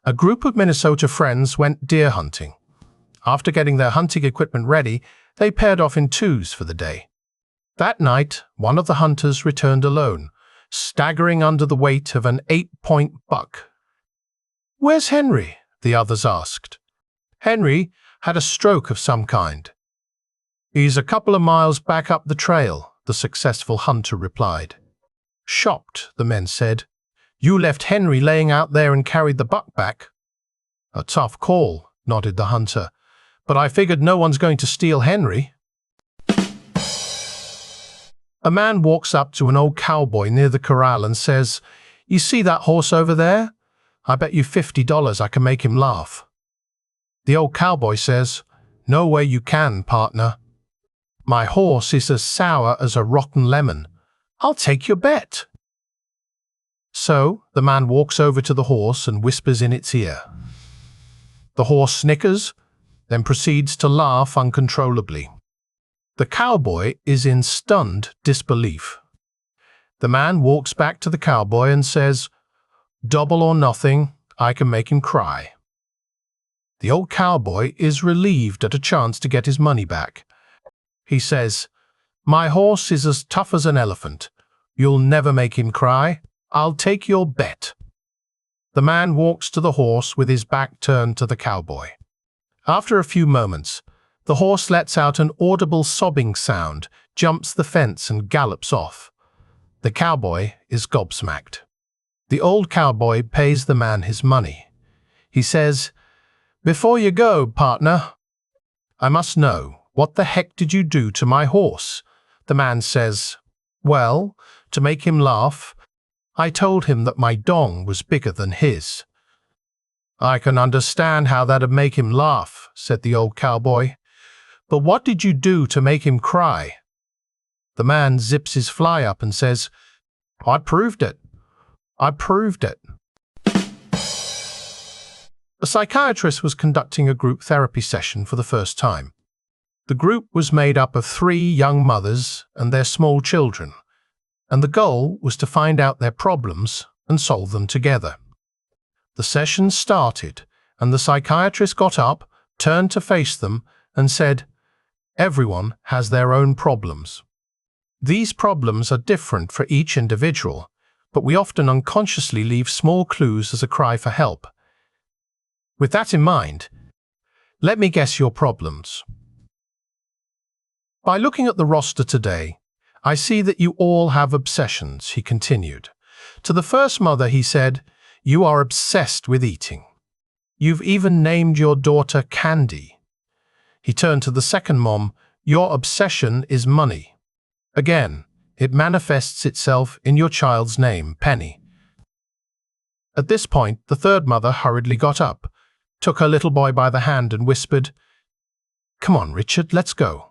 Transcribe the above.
a group of Minnesota friends went deer hunting. After getting their hunting equipment ready, they paired off in twos for the day. That night, one of the hunters returned alone, staggering under the weight of an 8-point buck. "Where's Henry?" the others asked. "Henry had a stroke of some kind." "He's a couple of miles back up the trail," the successful hunter replied. Shocked, the men said, "You left Henry laying out there and carried the buck back?" "A tough call," nodded the hunter, "but I figured no one's going to steal Henry." A man walks up to an old cowboy near the corral and says, "You see that horse over there? I bet you $50 I can make him laugh." The old cowboy says, "No way you can, partner. My horse is as sour as a rotten lemon. I'll take your bet." So the man walks over to the horse and whispers in its ear. The horse snickers, then proceeds to laugh uncontrollably. The cowboy is in stunned disbelief. The man walks back to the cowboy and says, "Double or nothing, I can make him cry." The old cowboy is relieved at a chance to get his money back. He says, "My horse is as tough as an elephant. You'll never make him cry. I'll take your bet." The man walks to the horse with his back turned to the cowboy. After a few moments, the horse lets out an audible sobbing sound, jumps the fence and gallops off. The cowboy is gobsmacked. The old cowboy pays the man his money. He says, "Before you go, partner, I must know, what the heck did you do to my horse?" The man says, "Well, to make him laugh, I told him that my dong was bigger than his." "I can understand how that'd make him laugh," said the old cowboy. "But what did you do to make him cry?" The man zips his fly up and says, "I proved it. I proved it." A psychiatrist was conducting a group therapy session for the first time. The group was made up of 3 young mothers and their small children, and the goal was to find out their problems and solve them together. The session started, and the psychiatrist got up, turned to face them, and said, "Everyone has their own problems. These problems are different for each individual, but we often unconsciously leave small clues as a cry for help. With that in mind, let me guess your problems. By looking at the roster today, I see that you all have obsessions," he continued. To the first mother he said, "You are obsessed with eating. You've even named your daughter Candy." He turned to the second mom, "Your obsession is money. Again, it manifests itself in your child's name, Penny." At this point, the third mother hurriedly got up, took her little boy by the hand and whispered, "Come on, Richard, let's go."